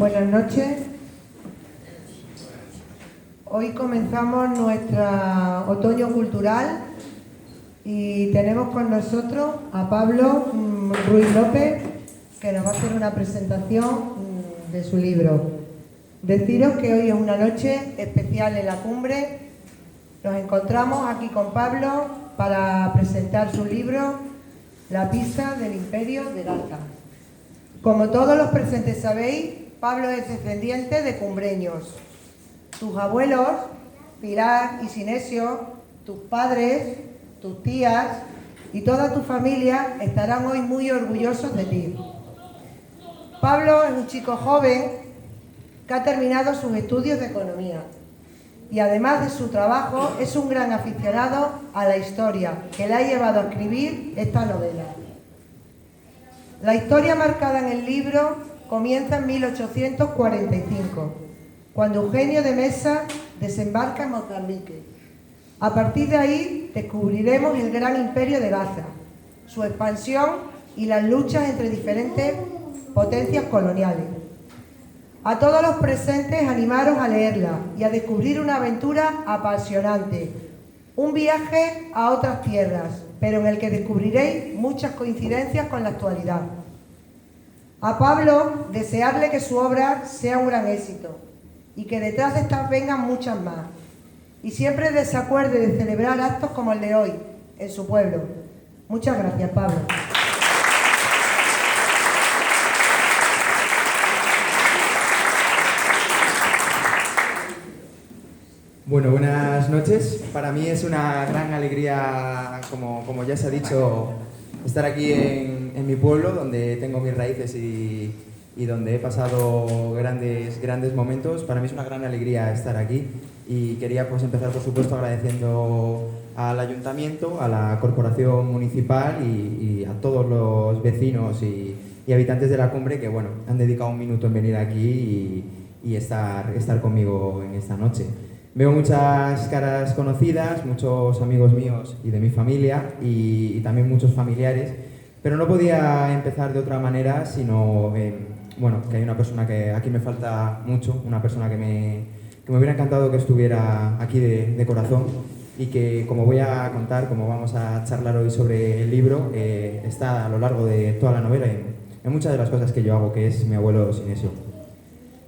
Buenas noches. Hoy comenzamos nuestra otoño cultural y tenemos con nosotros a Pablo Ruiz López, que nos va a hacer una presentación de su libro. Deciros que hoy es una noche especial en la cumbre. Nos encontramos aquí con Pablo para presentar su libro La pista del Imperio de Gaza. Como todos los presentes sabéis, Pablo es descendiente de cumbreños. Tus abuelos, Pilar y Sinesio, tus padres, tus tías y toda tu familia estarán hoy muy orgullosos de ti. Pablo es un chico joven que ha terminado sus estudios de economía y además de su trabajo es un gran aficionado a la historia que le ha llevado a escribir esta novela. La historia marcada en el libro comienza en 1845, cuando Eugenio de Mesa desembarca en Mozambique. A partir de ahí descubriremos el gran imperio de Gaza, su expansión y las luchas entre diferentes potencias coloniales. A todos los presentes animaros a leerla y a descubrir una aventura apasionante, un viaje a otras tierras, pero en el que descubriréis muchas coincidencias con la actualidad. A Pablo, desearle que su obra sea un gran éxito y que detrás de estas vengan muchas más. Y siempre se acuerde de celebrar actos como el de hoy, en su pueblo. Muchas gracias, Pablo. Bueno, buenas noches. Para mí es una gran alegría, como ya se ha dicho, estar aquí en mi pueblo, donde tengo mis raíces y donde he pasado grandes momentos. Para mí es una gran alegría estar aquí y quería pues empezar, por supuesto, agradeciendo al Ayuntamiento, a la Corporación Municipal y a todos los vecinos y habitantes de la cumbre que, bueno, han dedicado un minuto en venir aquí y estar conmigo en esta noche. Veo muchas caras conocidas, muchos amigos míos y de mi familia y también muchos familiares, pero no podía empezar de otra manera sino, que hay una persona que aquí me falta mucho, una persona que me hubiera encantado que estuviera aquí de corazón y que, como voy a contar, como vamos a charlar hoy sobre el libro, está a lo largo de toda la novela en muchas de las cosas que yo hago, que es mi abuelo Sinesio.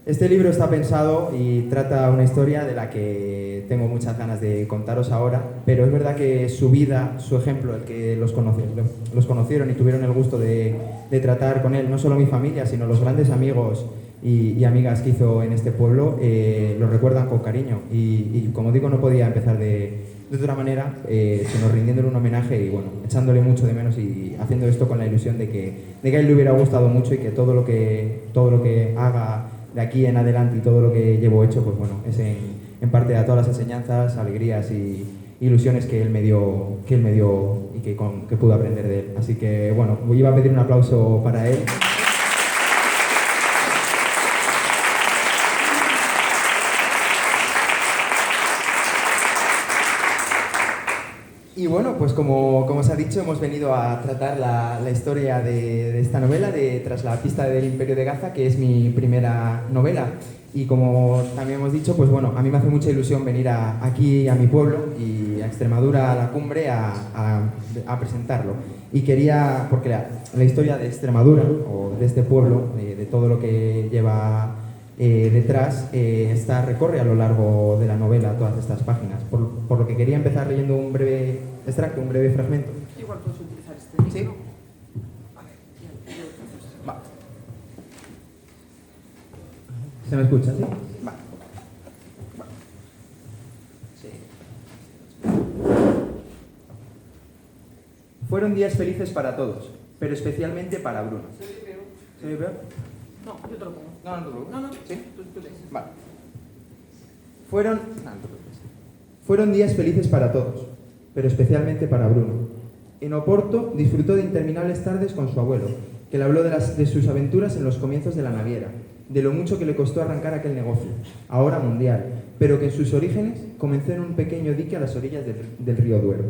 Este libro está pensado y trata una historia de la que tengo muchas ganas de contaros ahora, pero es verdad que su vida, su ejemplo, el que los conocieron y tuvieron el gusto de tratar con él, no solo mi familia, sino los grandes amigos y amigas que hizo en este pueblo, lo recuerdan con cariño. Y como digo, no podía empezar de otra manera, sino rindiéndole un homenaje y, bueno, echándole mucho de menos y haciendo esto con la ilusión de que a él le hubiera gustado mucho y que todo lo que haga de aquí en adelante y todo lo que llevo hecho, pues bueno, es en parte a todas las enseñanzas, alegrías y ilusiones que él me dio y que pude aprender de él. Así que, bueno, iba a pedir un aplauso para él. Y bueno, pues como os ha dicho, hemos venido a tratar la historia de esta novela, de Tras la pista del Imperio de Gaza, que es mi primera novela. Y como también hemos dicho, pues bueno, a mí me hace mucha ilusión venir aquí a mi pueblo y a Extremadura, a la cumbre, a presentarlo. Y quería, porque la historia de Extremadura, o de este pueblo, de todo lo que lleva detrás, recorre a lo largo de la novela todas estas páginas, por lo que quería empezar leyendo un breve extracto, un breve fragmento. Igual puedes utilizar este micro. ¿Sí? Va. ¿Se me escucha? ¿Sí? Va. Sí. Fueron días felices para todos, pero especialmente para Bruno. ¿Se ve peor? No, yo te lo pongo. No, no te preocupes. No. ¿Sí? Tú lees. Vale. Fueron días felices para todos, pero especialmente para Bruno. En Oporto disfrutó de interminables tardes con su abuelo, que le habló de sus aventuras en los comienzos de la naviera, de lo mucho que le costó arrancar aquel negocio, ahora mundial, pero que en sus orígenes comenzó en un pequeño dique a las orillas del río Duero.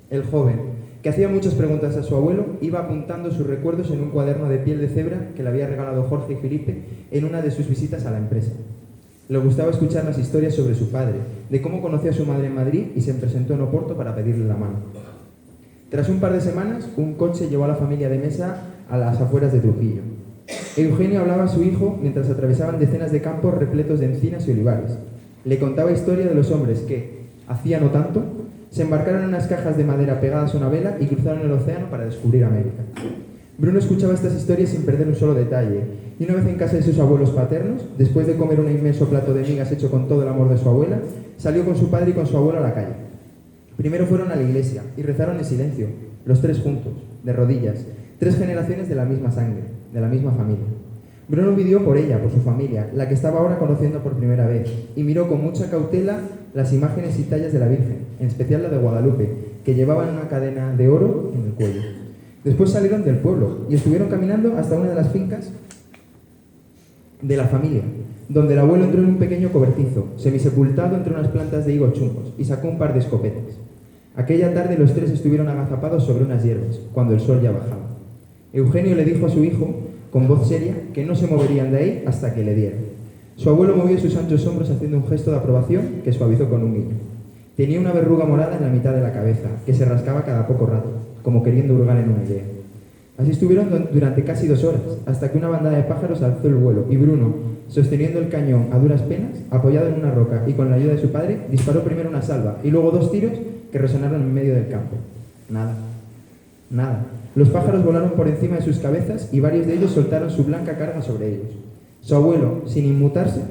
El joven, que hacía muchas preguntas a su abuelo, iba apuntando sus recuerdos en un cuaderno de piel de cebra que le había regalado Jorge y Felipe en una de sus visitas a la empresa. Le gustaba escuchar las historias sobre su padre, de cómo conocía a su madre en Madrid y se presentó en Oporto para pedirle la mano. Tras un par de semanas, un coche llevó a la familia de Mesa a las afueras de Trujillo. Eugenio hablaba a su hijo mientras atravesaban decenas de campos repletos de encinas y olivares. Le contaba historia de los hombres que, hacía no tanto, se embarcaron en unas cajas de madera pegadas a una vela y cruzaron el océano para descubrir América. Bruno escuchaba estas historias sin perder un solo detalle, y una vez en casa de sus abuelos paternos, después de comer un inmenso plato de migas hecho con todo el amor de su abuela, salió con su padre y con su abuelo a la calle. Primero fueron a la iglesia y rezaron en silencio, los tres juntos, de rodillas, 3 generaciones de la misma sangre, de la misma familia. Bruno pidió por ella, por su familia, la que estaba ahora conociendo por primera vez, y miró con mucha cautela las imágenes y tallas de la Virgen, en especial la de Guadalupe, que llevaban una cadena de oro en el cuello. Después salieron del pueblo y estuvieron caminando hasta una de las fincas de la familia, donde el abuelo entró en un pequeño cobertizo, semisepultado entre unas plantas de higos chungos, y sacó un par de escopetas. Aquella tarde los 3 estuvieron agazapados sobre unas hierbas, cuando el sol ya bajaba. Eugenio le dijo a su hijo, con voz seria, que no se moverían de ahí hasta que le dieran. Su abuelo movió sus anchos hombros haciendo un gesto de aprobación que suavizó con un guiño. Tenía una verruga morada en la mitad de la cabeza, que se rascaba cada poco rato, como queriendo hurgar en una idea. Así estuvieron durante casi 2 horas, hasta que una bandada de pájaros alzó el vuelo, y Bruno, sosteniendo el cañón a duras penas, apoyado en una roca y con la ayuda de su padre, disparó primero una salva y luego 2 tiros que resonaron en medio del campo. Nada. Nada. Los pájaros volaron por encima de sus cabezas y varios de ellos soltaron su blanca carga sobre ellos. Su abuelo, sin inmutarse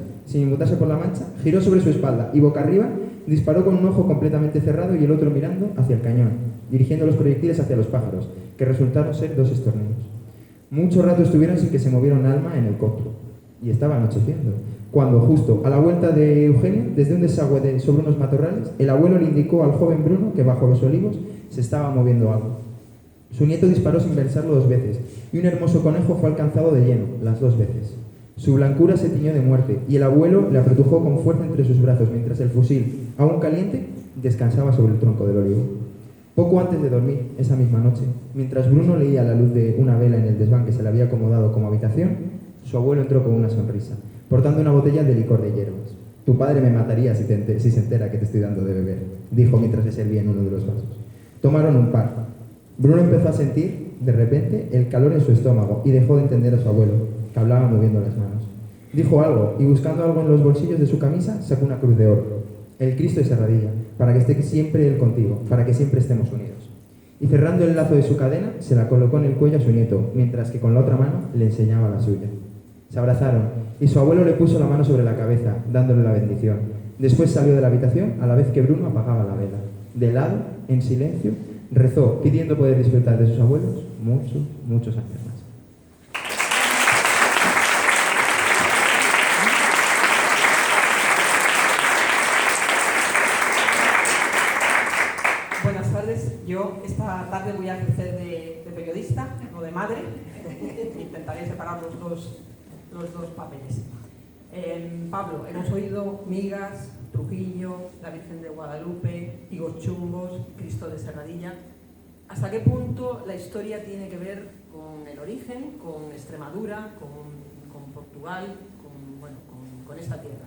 por la mancha, giró sobre su espalda y boca arriba disparó con un ojo completamente cerrado y el otro mirando hacia el cañón, dirigiendo los proyectiles hacia los pájaros, que resultaron ser 2 estorninos. Mucho rato estuvieron sin que se moviera un alma en el coto, y estaba anocheciendo, cuando justo a la vuelta de Eugenio, desde un desagüe sobre unos matorrales, el abuelo le indicó al joven Bruno que bajo los olivos se estaba moviendo algo. Su nieto disparó sin pensarlo 2 veces, y un hermoso conejo fue alcanzado de lleno, las 2 veces. Su blancura se tiñó de muerte, y el abuelo le apretujó con fuerza entre sus brazos, mientras el fusil, aún caliente, descansaba sobre el tronco del olivo. Poco antes de dormir, esa misma noche, mientras Bruno leía la luz de una vela en el desván que se le había acomodado como habitación, su abuelo entró con una sonrisa, portando una botella de licor de hierbas. «Tu padre me mataría si se entera que te estoy dando de beber», dijo mientras le servía en uno de los vasos. Tomaron un par. Bruno empezó a sentir, de repente, el calor en su estómago y dejó de entender a su abuelo, que hablaba moviendo las manos. Dijo algo y buscando algo en los bolsillos de su camisa sacó una cruz de oro. «El Cristo de Serradilla, para que esté siempre Él contigo, para que siempre estemos unidos». Y cerrando el lazo de su cadena, se la colocó en el cuello a su nieto, mientras que con la otra mano le enseñaba la suya. Se abrazaron y su abuelo le puso la mano sobre la cabeza, dándole la bendición. Después salió de la habitación a la vez que Bruno apagaba la vela. De lado, en silencio, rezó, pidiendo poder disfrutar de sus abuelos muchos años más. Buenas tardes. Yo esta tarde voy a ejercer de periodista, no de madre. Intentaré separar los dos papeles. Pablo, hemos oído migas, Trujillo, la Virgen de Guadalupe, higos chungos, Cristo de Serradilla. ¿Hasta qué punto la historia tiene que ver con el origen, con Extremadura, con Portugal, con esta tierra?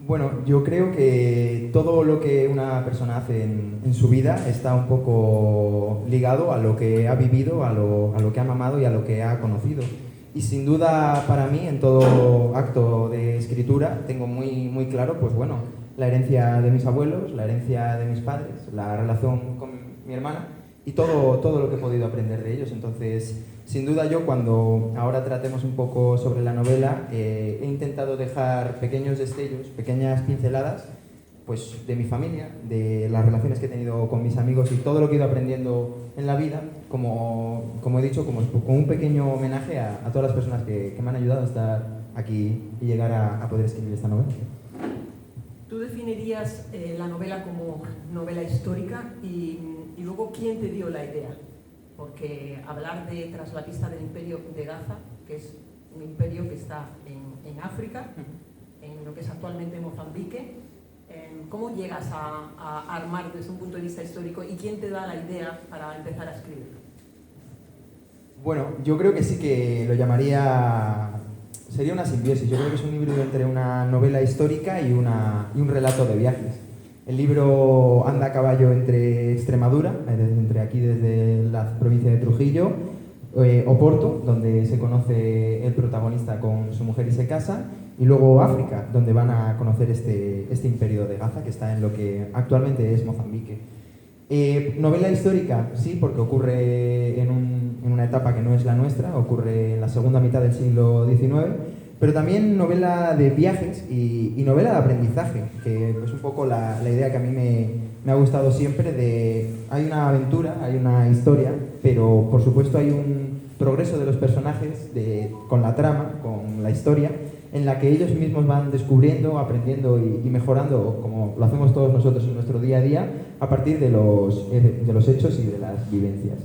Bueno, yo creo que todo lo que una persona hace en su vida está un poco ligado a lo que ha vivido, a lo que ha mamado y a lo que ha conocido. Y sin duda para mí, en todo acto de escritura, tengo muy claro, pues bueno, la herencia de mis abuelos, la herencia de mis padres, la relación con mi hermana y todo lo que he podido aprender de ellos. Entonces, sin duda yo, cuando ahora tratemos un poco sobre la novela, he intentado dejar pequeños destellos, pequeñas pinceladas, pues de mi familia, de las relaciones que he tenido con mis amigos y todo lo que he ido aprendiendo en la vida, como he dicho, como un pequeño homenaje a todas las personas que me han ayudado a estar aquí y llegar a poder escribir esta novela. ¿Tú definirías la novela como novela histórica y luego quién te dio la idea? Porque hablar de Tras la pista del imperio de Gaza, que es un imperio que está en África, en lo que es actualmente Mozambique, ¿Cómo llegas a armar desde un punto de vista histórico y quién te da la idea para empezar a escribir? Bueno, yo creo que sí que lo llamaría... Sería una simbiosis. Yo creo que es un híbrido entre una novela histórica y un relato de viajes. El libro anda a caballo entre Extremadura, entre aquí desde la provincia de Trujillo, Oporto, donde se conoce el protagonista con su mujer y se casa, y luego África, donde van a conocer este imperio de Gaza, que está en lo que actualmente es Mozambique. Novela histórica, sí, porque ocurre en una etapa que no es la nuestra, ocurre en la segunda mitad del siglo XIX, pero también novela de viajes y novela de aprendizaje, que es un poco la idea que a mí me ha gustado siempre de... Hay una aventura, hay una historia, pero por supuesto hay un progreso de los personajes con la trama, con la historia, en la que ellos mismos van descubriendo, aprendiendo y mejorando, como lo hacemos todos nosotros en nuestro día a día, a partir de los hechos y de las vivencias.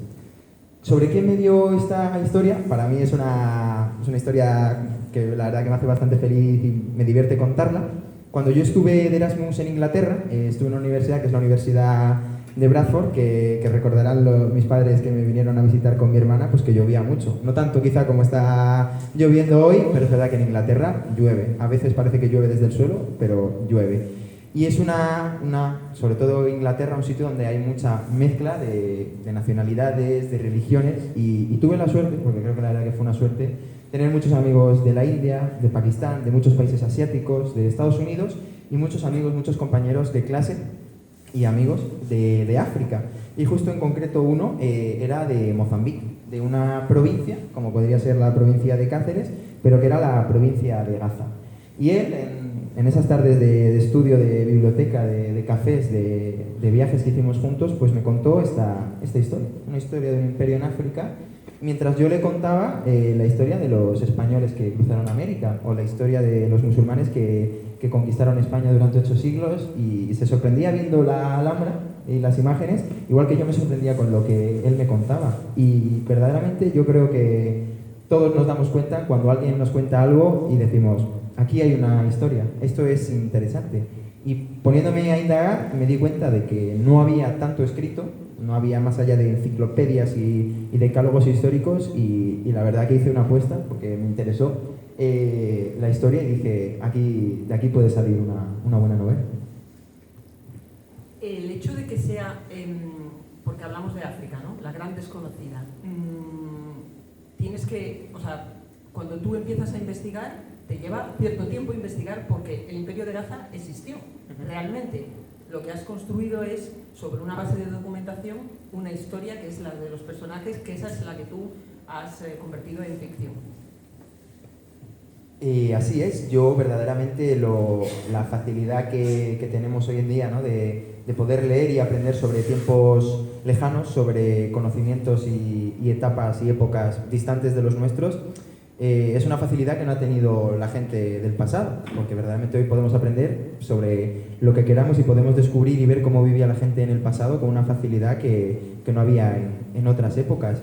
¿Sobre qué me dio esta historia? Para mí es una historia que la verdad que me hace bastante feliz y me divierte contarla. Cuando yo estuve de Erasmus en Inglaterra, estuve en una universidad que es la Universidad de Bradford, que recordarán mis padres que me vinieron a visitar con mi hermana, pues que llovía mucho. No tanto quizá como está lloviendo hoy, pero es verdad que en Inglaterra llueve. A veces parece que llueve desde el suelo, pero llueve. Y es sobre todo Inglaterra, un sitio donde hay mucha mezcla de nacionalidades, de religiones, y tuve la suerte, porque creo que la verdad que fue una suerte, tener muchos amigos de la India, de Pakistán, de muchos países asiáticos, de Estados Unidos, y muchos amigos, muchos compañeros de clase y amigos de África. Y justo en concreto uno era de Mozambique, de una provincia, como podría ser la provincia de Cáceres, pero que era la provincia de Gaza. Y él, en esas tardes de estudio, de biblioteca, de cafés, de viajes que hicimos juntos, pues me contó esta historia, una historia de un imperio en África, mientras yo le contaba la historia de los españoles que cruzaron América, o la historia de los musulmanes que conquistaron España durante 8 siglos, y se sorprendía viendo la Alhambra y las imágenes, igual que yo me sorprendía con lo que él me contaba. Y verdaderamente yo creo que todos nos damos cuenta cuando alguien nos cuenta algo y decimos, aquí hay una historia, esto es interesante. Y poniéndome a indagar me di cuenta de que no había tanto escrito, no había más allá de enciclopedias y decálogos históricos, y la verdad que hice una apuesta porque me interesó la historia y dije, de aquí puede salir una buena novela. El hecho de que sea, porque hablamos de África, ¿no? La gran desconocida, tienes que, o sea, cuando tú empiezas a investigar, te lleva cierto tiempo investigar porque el imperio de Gaza existió, realmente. Lo que has construido es, sobre una base de documentación, una historia que es la de los personajes, que esa es la que tú has convertido en ficción. Así es, yo verdaderamente la facilidad que tenemos hoy en día, ¿no? de poder leer y aprender sobre tiempos lejanos, sobre conocimientos y etapas y épocas distantes de los nuestros, es una facilidad que no ha tenido la gente del pasado, porque verdaderamente hoy podemos aprender sobre lo que queramos y podemos descubrir y ver cómo vivía la gente en el pasado con una facilidad que no había en otras épocas.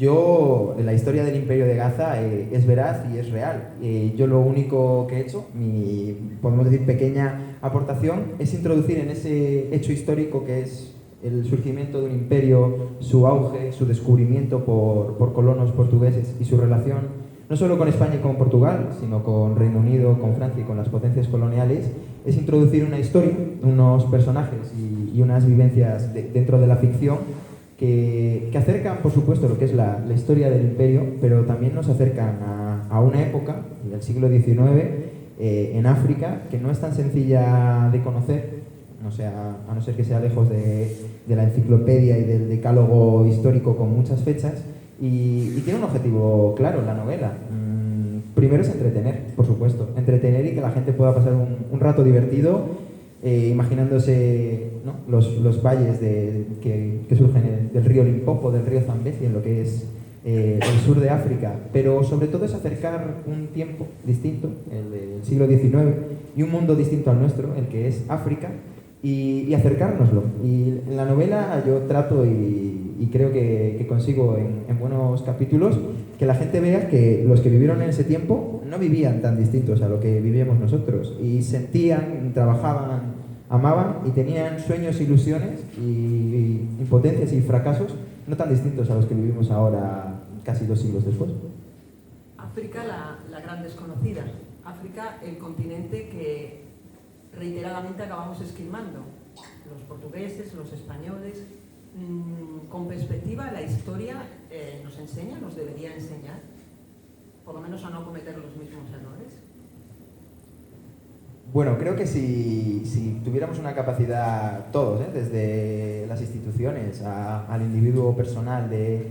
La historia del Imperio de Gaza es veraz y es real. Yo lo único que he hecho, podemos decir pequeña aportación, es introducir en ese hecho histórico que es el surgimiento de un imperio, su auge, su descubrimiento por colonos portugueses y su relación no solo con España y con Portugal, sino con Reino Unido, con Francia y con las potencias coloniales, es introducir una historia, unos personajes y unas vivencias dentro de la ficción que acercan, por supuesto, lo que es la historia del imperio, pero también nos acercan a una época del siglo XIX en África que no es tan sencilla de conocer, a no ser que sea lejos de la enciclopedia y del decálogo histórico con muchas fechas, y tiene un objetivo claro la novela. Primero es entretener, por supuesto, entretener y que la gente pueda pasar un rato divertido imaginándose, ¿no? los valles que surgen del río Limpopo, del río Zambezi, en lo que es el sur de África, pero sobre todo es acercar un tiempo distinto, el del siglo XIX, y un mundo distinto al nuestro, el que es África, y acercárnoslo. Y en la novela yo trato y creo que consigo en buenos capítulos que la gente vea que los que vivieron en ese tiempo no vivían tan distintos a lo que vivíamos nosotros, y sentían, trabajaban, amaban y tenían sueños, ilusiones y impotencias y fracasos no tan distintos a los que vivimos ahora casi 2 siglos después. África, la gran desconocida. África, el continente que reiteradamente acabamos esquilmando. Los portugueses, los españoles. Con perspectiva, la historia nos enseña, nos debería enseñar, por lo menos a no cometer los mismos errores. Bueno, creo que si tuviéramos una capacidad, todos, desde las instituciones al individuo personal, de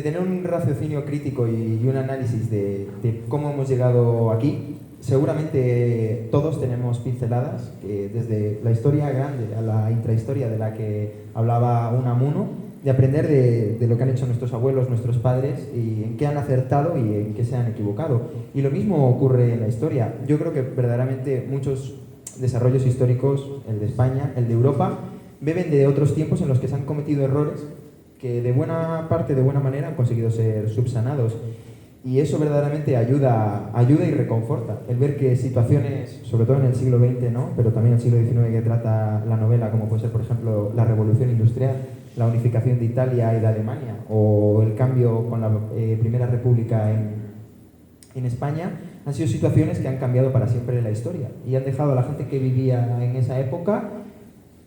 tener un raciocinio crítico y un análisis de cómo hemos llegado aquí, seguramente todos tenemos pinceladas, desde la historia grande a la intrahistoria de la que hablaba Unamuno, de aprender de lo que han hecho nuestros abuelos, nuestros padres, y en qué han acertado y en qué se han equivocado. Y lo mismo ocurre en la historia. Yo creo que verdaderamente muchos desarrollos históricos, el de España, el de Europa, beben de otros tiempos en los que se han cometido errores que de buena parte, de buena manera, han conseguido ser subsanados. Y eso verdaderamente ayuda y reconforta. El ver que situaciones, sobre todo en el siglo XX, ¿no?, pero también en el siglo XIX que trata la novela, como puede ser, por ejemplo, la Revolución Industrial, la unificación de Italia y de Alemania, o el cambio con la Primera República en España, han sido situaciones que han cambiado para siempre la historia y han dejado a la gente que vivía en esa época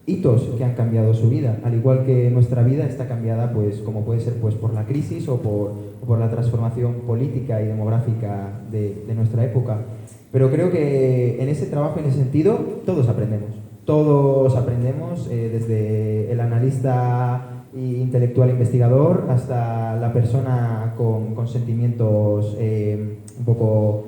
hitos que han cambiado su vida, al igual que nuestra vida está cambiada, pues, como puede ser, pues, por la crisis o por la transformación política y demográfica de nuestra época. Pero creo que en ese trabajo, en ese sentido, todos aprendemos. Todos aprendemos, desde el analista intelectual investigador hasta la persona con sentimientos un poco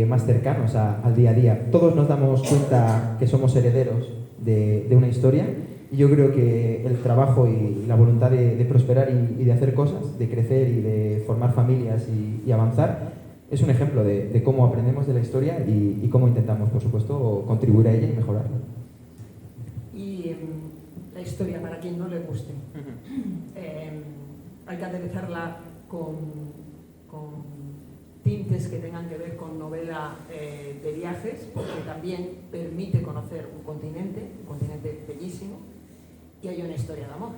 más cercanos al día a día. Todos nos damos cuenta que somos herederos de una historia, y yo creo que el trabajo y la voluntad de prosperar y de hacer cosas, de crecer y de formar familias y avanzar, es un ejemplo de cómo aprendemos de la historia y cómo intentamos, por supuesto, contribuir a ella y mejorarla. Y la historia, para quien no le guste, hay que aderezarla con tintes que tengan que ver con novela de viajes, porque también permite conocer un continente bellísimo, y hay una historia de amor.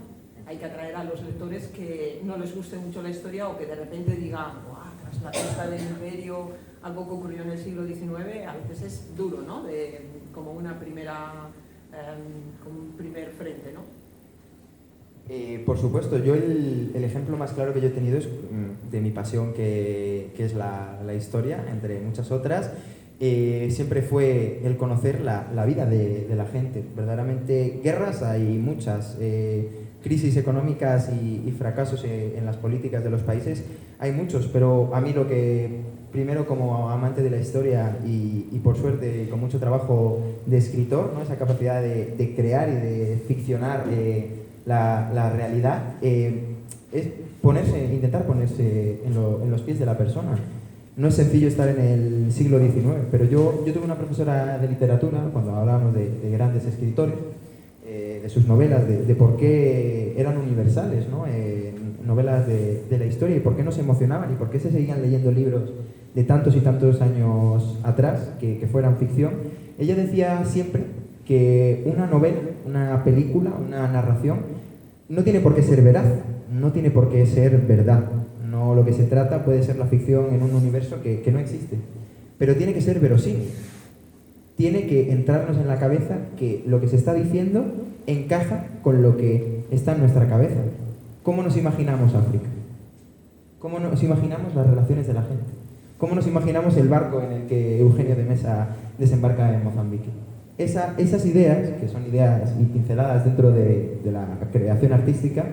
Hay que atraer a los lectores que no les guste mucho la historia o que de repente digan, ¡guau! Tras la caída del imperio, algo que ocurrió en el siglo XIX, a veces es duro, ¿no? Como un primer frente, ¿no? Por supuesto, yo el ejemplo más claro que yo he tenido es de mi pasión, que es la historia, entre muchas otras. Siempre fue el conocer la vida de la gente. Verdaderamente, guerras hay muchas, crisis económicas y fracasos en las políticas de los países hay muchos, pero a mí lo que, primero como amante de la historia y por suerte con mucho trabajo de escritor, ¿no?, esa capacidad de crear y de ficcionar la realidad, es intentar ponerse en los pies de la persona. No es sencillo estar en el siglo XIX, pero yo tuve una profesora de literatura, cuando hablábamos de grandes escritores, de sus novelas, de por qué eran universales, ¿no?, novelas de la historia, y por qué no se emocionaban y por qué se seguían leyendo libros de tantos y tantos años atrás que fueran ficción. Ella decía siempre que una novela, una película, una narración no tiene por qué ser veraz, no tiene por qué ser verdad. No, lo que se trata puede ser la ficción en un universo que no existe, pero tiene que ser verosímil. Tiene que entrarnos en la cabeza que lo que se está diciendo encaja con lo que está en nuestra cabeza. ¿Cómo nos imaginamos África? ¿Cómo nos imaginamos las relaciones de la gente? ¿Cómo nos imaginamos el barco en el que Eugenio de Mesa desembarca en Mozambique? Esas ideas, que son ideas y pinceladas dentro de la creación artística,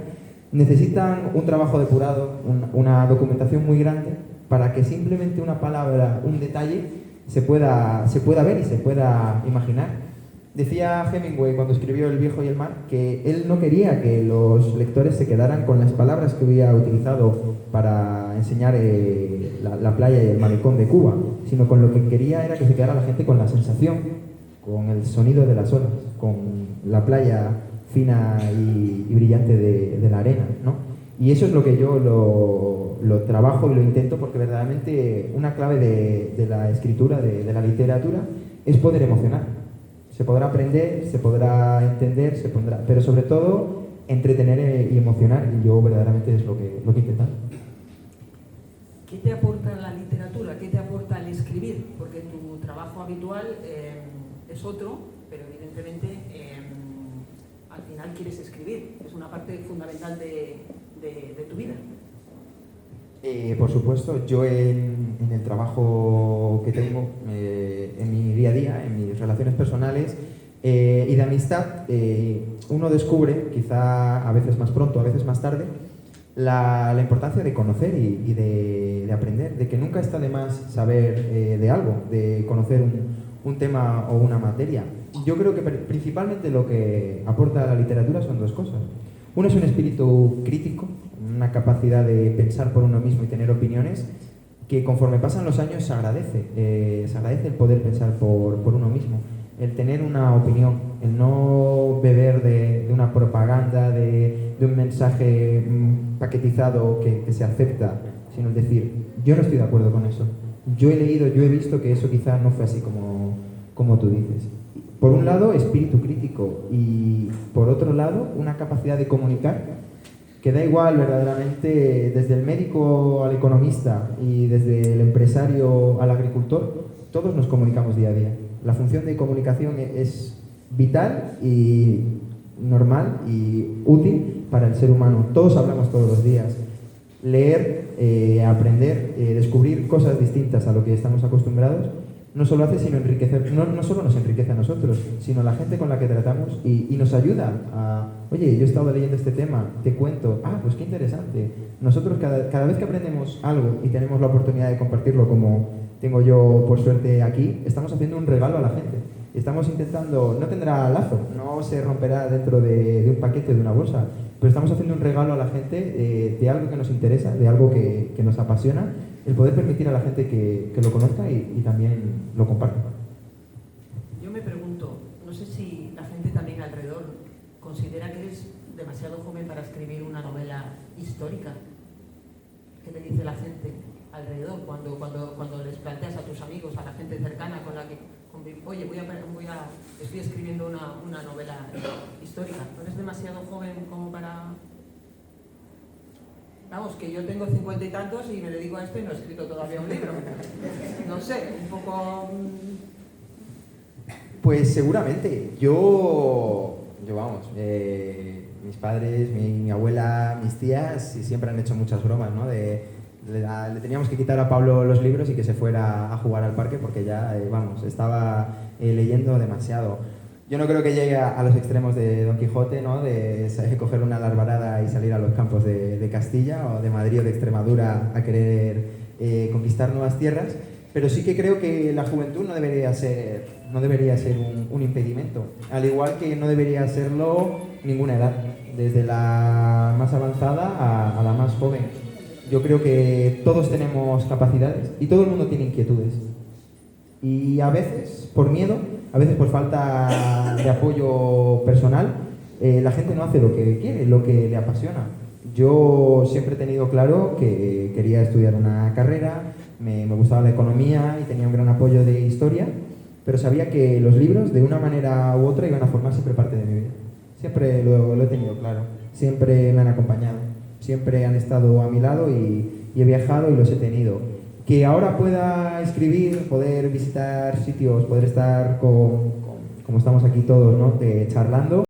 necesitan un trabajo depurado, una documentación muy grande, para que simplemente una palabra, un detalle, se pueda ver y se pueda imaginar. Decía Hemingway, cuando escribió El viejo y el mar, que él no quería que los lectores se quedaran con las palabras que había utilizado para enseñar la playa y el malecón de Cuba, sino con lo que quería era que se quedara la gente con la sensación, con el sonido de las olas, con la playa fina y brillante de la arena, ¿no? Y eso es lo que yo lo trabajo y lo intento, porque verdaderamente una clave de la escritura, de la literatura, es poder emocionar. O Se podrá aprender, se podrá entender, pero sobre todo entretener y emocionar, y yo verdaderamente es lo que intento. ¿Qué te aporta la literatura? ¿Qué te aporta el escribir? Porque tu trabajo habitual es otro, pero evidentemente al final quieres escribir. Es una parte fundamental de tu vida. Por supuesto, yo en el trabajo que tengo, en mi día a día, en mis relaciones personales y de amistad, uno descubre, quizá a veces más pronto, a veces más tarde, la importancia de conocer y de aprender, de que nunca está de más saber de algo, de conocer un tema o una materia. Yo creo que principalmente lo que aporta la literatura son dos cosas. Uno es un espíritu crítico, una capacidad de pensar por uno mismo y tener opiniones que conforme pasan los años se agradece el poder pensar por uno mismo, el tener una opinión, el no beber de una propaganda, de un mensaje paquetizado que se acepta, sino el decir, yo no estoy de acuerdo con eso, yo he leído, yo he visto que eso quizá no fue así como tú dices. Por un lado, espíritu crítico y por otro lado, una capacidad de comunicar que da igual verdaderamente desde el médico al economista y desde el empresario al agricultor, todos nos comunicamos día a día. La función de comunicación es vital y normal y útil para el ser humano. Todos hablamos todos los días. Leer, aprender, descubrir cosas distintas a lo que estamos acostumbrados no solo hace sino enriquecer, no solo nos enriquece a nosotros, sino a la gente con la que tratamos y nos ayuda a, oye, yo he estado leyendo este tema, te cuento, pues qué interesante. Nosotros cada vez que aprendemos algo y tenemos la oportunidad de compartirlo como tengo yo por suerte aquí, estamos haciendo un regalo a la gente. Estamos intentando, no tendrá lazo, no se romperá dentro de un paquete, de una bolsa, pero estamos haciendo un regalo a la gente de algo que nos interesa, de algo que nos apasiona, el poder permitir a la gente que lo conozca y también lo comparta. Yo me pregunto, no sé si la gente también alrededor considera que eres demasiado joven para escribir una novela histórica. ¿Qué te dice la gente alrededor cuando les planteas a tus amigos, a la gente cercana con la que convives, oye, estoy escribiendo una novela histórica? ¿No eres demasiado joven como para...? Vamos, que yo tengo 50 y tantos y me dedico a esto y no he escrito todavía un libro. No sé, un poco... Pues seguramente. Yo vamos, mis padres, mi abuela, mis tías siempre han hecho muchas bromas, ¿no? Le teníamos que quitar a Pablo los libros y que se fuera a jugar al parque porque ya, estaba leyendo demasiado. Yo no creo que llegue a los extremos de Don Quijote, ¿no? De coger una larvarada y salir a los campos de Castilla o de Madrid o de Extremadura a querer conquistar nuevas tierras, pero sí que creo que la juventud no debería ser un impedimento, al igual que no debería serlo ninguna edad, desde la más avanzada a la más joven. Yo creo que todos tenemos capacidades y todo el mundo tiene inquietudes. Y a veces, por miedo, a veces por falta de apoyo personal, la gente no hace lo que quiere, lo que le apasiona. Yo siempre he tenido claro que quería estudiar una carrera, me gustaba la economía y tenía un gran apoyo de historia, pero sabía que los libros, de una manera u otra, iban a formar siempre parte de mi vida. Siempre lo he tenido claro, siempre me han acompañado, siempre han estado a mi lado y he viajado y los he tenido. Que ahora pueda escribir, poder visitar sitios, poder estar como estamos aquí todos, ¿no? Charlando.